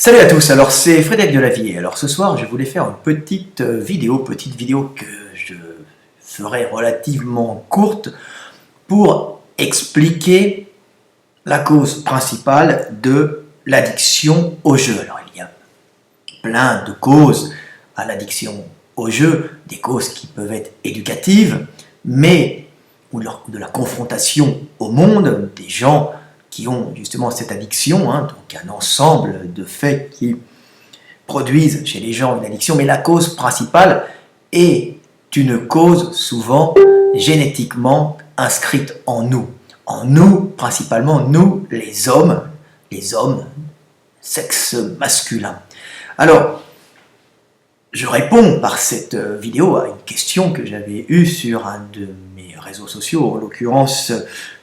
Salut à tous, alors c'est Frédéric Delavier. Alors ce soir je voulais faire une petite vidéo que je ferai relativement courte pour expliquer la cause principale de l'addiction au jeu. Alors il y a plein de causes à l'addiction au jeu, des causes qui peuvent être éducatives, mais ou de la confrontation au monde, des gens qui ont justement cette addiction, donc un ensemble de faits qui produisent chez les gens une addiction, mais la cause principale est une cause souvent génétiquement inscrite en nous principalement nous les hommes, sexe masculin. Alors, je réponds par cette vidéo à une question que j'avais eue sur un de mes réseaux sociaux, en l'occurrence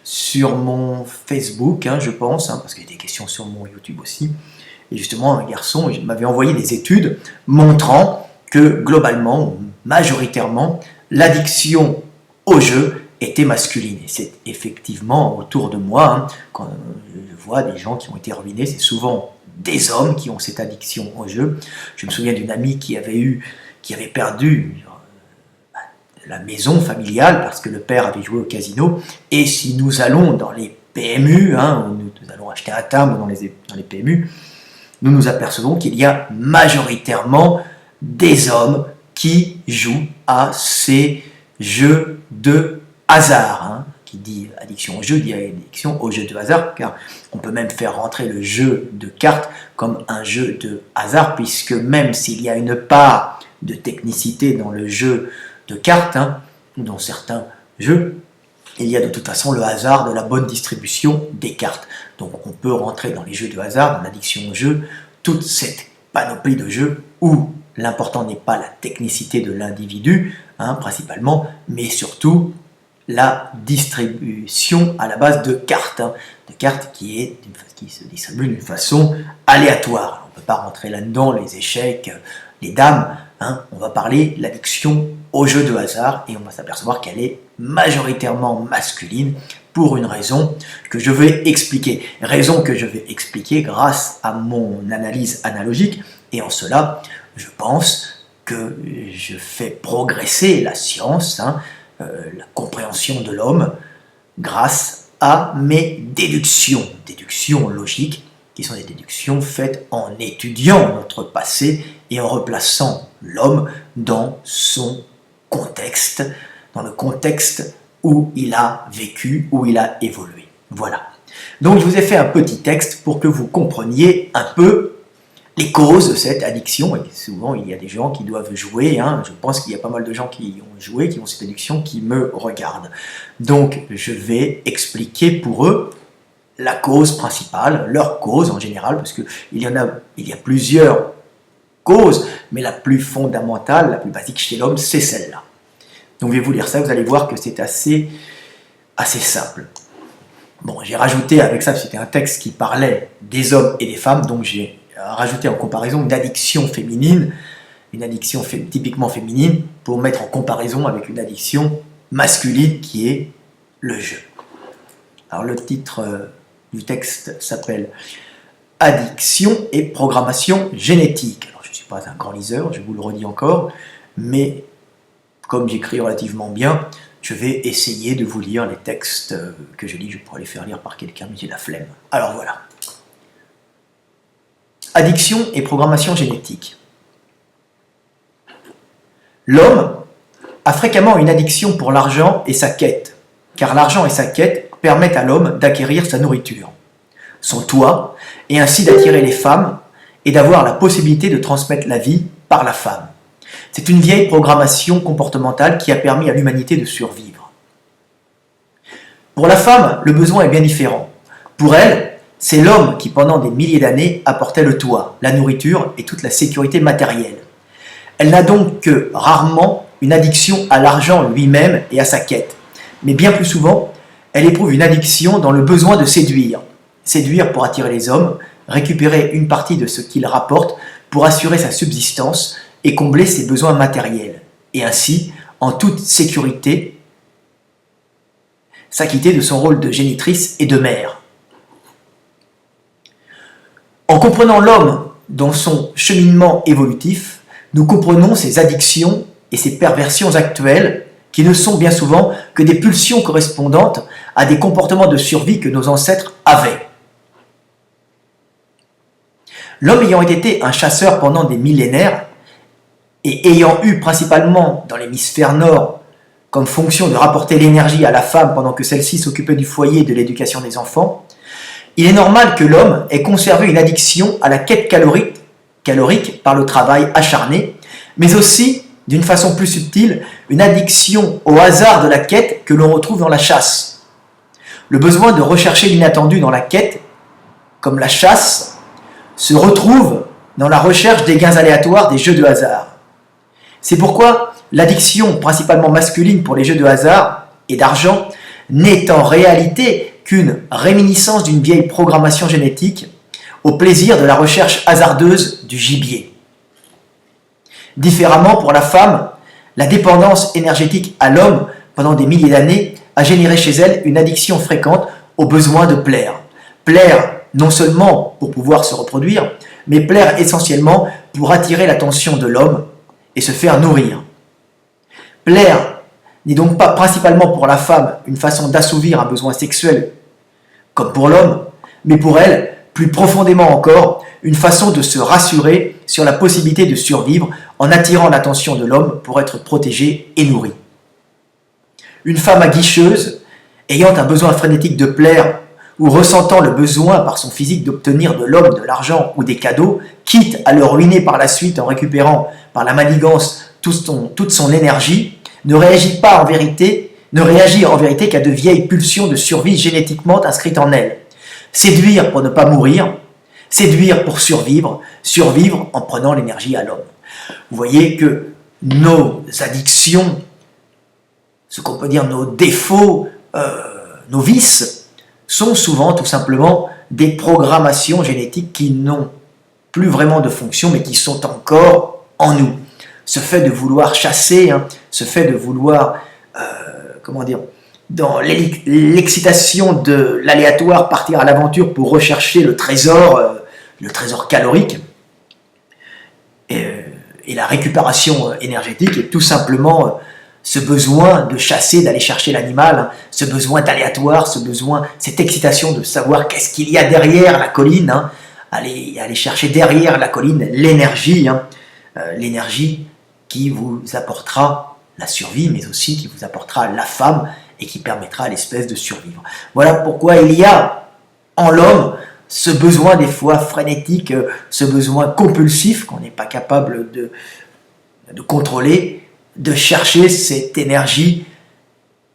sur mon Facebook, je pense, parce qu'il y a des questions sur mon YouTube aussi. Et justement, un garçon m'avait envoyé des études montrant que globalement, majoritairement, l'addiction au jeu était masculine. Et c'est effectivement autour de moi, quand je vois des gens qui ont été ruinés, c'est souvent des hommes qui ont cette addiction au jeu. Je me souviens d'une amie qui avait perdu la maison familiale parce que le père avait joué au casino. Et si nous allons dans les PMU, nous allons acheter un timbre dans les PMU, nous nous apercevons qu'il y a majoritairement des hommes qui jouent à ces jeux de hasard. Qui dit addiction au jeu, dit addiction au jeu de hasard, car on peut même faire rentrer le jeu de cartes comme un jeu de hasard, puisque même s'il y a une part de technicité dans le jeu de cartes, dans certains jeux, il y a de toute façon le hasard de la bonne distribution des cartes. Donc on peut rentrer dans les jeux de hasard, dans l'addiction au jeu, toute cette panoplie de jeux où l'important n'est pas la technicité de l'individu, principalement, mais surtout la distribution à la base de cartes, qui se distribuent d'une façon aléatoire. On ne peut pas rentrer là-dedans les échecs, les dames, on va parler de l'addiction au jeu de hasard et on va s'apercevoir qu'elle est majoritairement masculine pour une raison que je vais expliquer. Raison que je vais expliquer grâce à mon analyse analogique et en cela, je pense que je fais progresser la science, la compréhension de l'homme grâce à mes déductions logiques, qui sont des déductions faites en étudiant notre passé et en replaçant l'homme dans son contexte, dans le contexte où il a vécu, où il a évolué. Voilà. Donc je vous ai fait un petit texte pour que vous compreniez un peu les causes de cette addiction, et souvent il y a des gens qui doivent jouer, je pense qu'il y a pas mal de gens qui ont joué, qui ont cette addiction, qui me regardent. Donc je vais expliquer pour eux la cause principale, leur cause en général, parce qu'il y a plusieurs causes, mais la plus fondamentale, la plus basique chez l'homme, c'est celle-là. Donc je vais vous lire ça, vous allez voir que c'est assez simple. Bon, j'ai rajouté avec ça, c'était un texte qui parlait des hommes et des femmes, donc j'ai rajouter en comparaison une addiction féminine, typiquement féminine, pour mettre en comparaison avec une addiction masculine qui est le jeu. Alors le titre du texte s'appelle « Addiction et programmation génétique ». Alors je ne suis pas un grand liseur, je vous le redis encore, mais comme j'écris relativement bien, je vais essayer de vous lire les textes que je lis, je pourrais les faire lire par quelqu'un, mais j'ai la flemme. Alors voilà. Addiction et programmation génétique. L'homme a fréquemment une addiction pour l'argent et sa quête, car l'argent et sa quête permettent à l'homme d'acquérir sa nourriture, son toit, et ainsi d'attirer les femmes et d'avoir la possibilité de transmettre la vie par la femme. C'est une vieille programmation comportementale qui a permis à l'humanité de survivre. Pour la femme, le besoin est bien différent. Pour elle, c'est l'homme qui, pendant des milliers d'années, apportait le toit, la nourriture et toute la sécurité matérielle. Elle n'a donc que rarement une addiction à l'argent lui-même et à sa quête. Mais bien plus souvent, elle éprouve une addiction dans le besoin de séduire. Séduire pour attirer les hommes, récupérer une partie de ce qu'il rapporte pour assurer sa subsistance et combler ses besoins matériels. Et ainsi, en toute sécurité, s'acquitter de son rôle de génitrice et de mère. En comprenant l'homme dans son cheminement évolutif, nous comprenons ces addictions et ces perversions actuelles qui ne sont bien souvent que des pulsions correspondantes à des comportements de survie que nos ancêtres avaient. L'homme ayant été un chasseur pendant des millénaires et ayant eu principalement dans l'hémisphère nord comme fonction de rapporter l'énergie à la femme pendant que celle-ci s'occupait du foyer et de l'éducation des enfants, il est normal que l'homme ait conservé une addiction à la quête calorique par le travail acharné, mais aussi, d'une façon plus subtile, une addiction au hasard de la quête que l'on retrouve dans la chasse. Le besoin de rechercher l'inattendu dans la quête, comme la chasse, se retrouve dans la recherche des gains aléatoires des jeux de hasard. C'est pourquoi l'addiction, principalement masculine pour les jeux de hasard et d'argent, n'est en réalité qu'une réminiscence d'une vieille programmation génétique au plaisir de la recherche hasardeuse du gibier. Différemment pour la femme, la dépendance énergétique à l'homme pendant des milliers d'années a généré chez elle une addiction fréquente au besoin de plaire. Plaire non seulement pour pouvoir se reproduire, mais plaire essentiellement pour attirer l'attention de l'homme et se faire nourrir. Plaire n'est donc pas principalement pour la femme une façon d'assouvir un besoin sexuel comme pour l'homme, mais pour elle, plus profondément encore, une façon de se rassurer sur la possibilité de survivre en attirant l'attention de l'homme pour être protégée et nourrie. Une femme aguicheuse, ayant un besoin frénétique de plaire ou ressentant le besoin par son physique d'obtenir de l'homme de l'argent ou des cadeaux, quitte à le ruiner par la suite en récupérant par la manigance toute son énergie, ne réagit en vérité qu'à de vieilles pulsions de survie génétiquement inscrites en elle. Séduire pour ne pas mourir, séduire pour survivre, survivre en prenant l'énergie à l'homme. Vous voyez que nos addictions, ce qu'on peut dire nos défauts, nos vices, sont souvent tout simplement des programmations génétiques qui n'ont plus vraiment de fonction, mais qui sont encore en nous. Ce fait de vouloir chasser, ce fait de vouloir, dans l'excitation de l'aléatoire, partir à l'aventure pour rechercher le trésor calorique, et la récupération énergétique, et tout simplement ce besoin de chasser, d'aller chercher l'animal, ce besoin d'aléatoire, cette excitation de savoir qu'est-ce qu'il y a derrière la colline, aller chercher derrière la colline l'énergie, l'énergie qui vous apportera la survie, mais aussi qui vous apportera la femme et qui permettra à l'espèce de survivre. Voilà pourquoi il y a en l'homme ce besoin des fois frénétique, ce besoin compulsif qu'on n'est pas capable de contrôler, de chercher cette énergie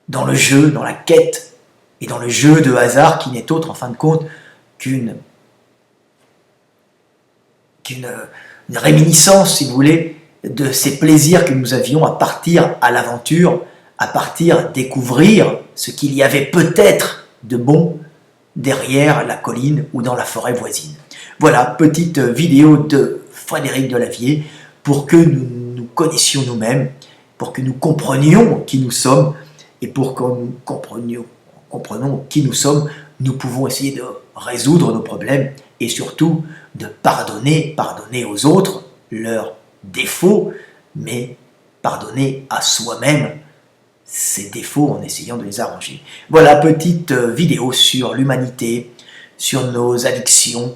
dans le jeu, dans la quête et dans le jeu de hasard qui n'est autre en fin de compte qu'une réminiscence, si vous voulez, de ces plaisirs que nous avions à partir à l'aventure, à partir découvrir ce qu'il y avait peut-être de bon derrière la colline ou dans la forêt voisine. Voilà, petite vidéo de Frédéric Delavier pour que nous nous connaissions nous-mêmes, pour que nous comprenions qui nous sommes, et pour que nous comprenons qui nous sommes, nous pouvons essayer de résoudre nos problèmes et surtout de pardonner aux autres leurs défauts, mais pardonner à soi-même ces défauts en essayant de les arranger. Voilà, petite vidéo sur l'humanité, sur nos addictions,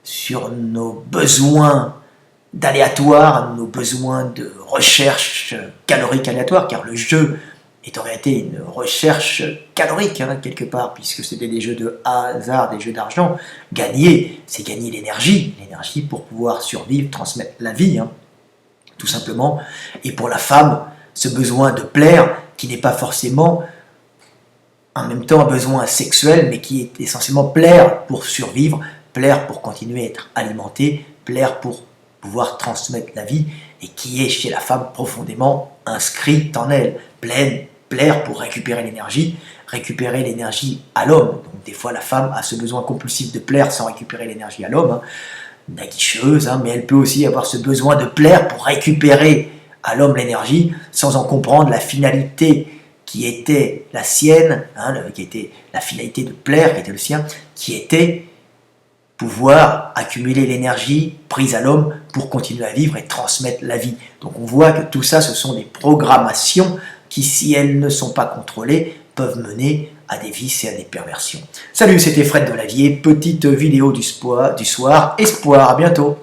sur nos besoins d'aléatoire, nos besoins de recherche calorique aléatoire, car le jeu est en réalité une recherche calorique, quelque part, puisque c'était des jeux de hasard, des jeux d'argent. Gagner, c'est gagner l'énergie pour pouvoir survivre, transmettre la vie, tout simplement. Et pour la femme, ce besoin de plaire, qui n'est pas forcément en même temps un besoin sexuel, mais qui est essentiellement plaire pour survivre, plaire pour continuer à être alimenté, plaire pour pouvoir transmettre la vie, et qui est chez la femme profondément inscrite en elle. Plaire pour récupérer l'énergie à l'homme. Donc des fois la femme a ce besoin compulsif de plaire sans récupérer l'énergie à l'homme, une aguicheuse, mais elle peut aussi avoir ce besoin de plaire pour récupérer à l'homme l'énergie sans en comprendre la finalité qui était la sienne, qui était la finalité de plaire, qui était le sien, qui était pouvoir accumuler l'énergie prise à l'homme pour continuer à vivre et transmettre la vie. Donc on voit que tout ça, ce sont des programmations qui, si elles ne sont pas contrôlées, peuvent mener à des vices et à des perversions. Salut, c'était Fred Delavier, petite vidéo du soir, espoir, à bientôt.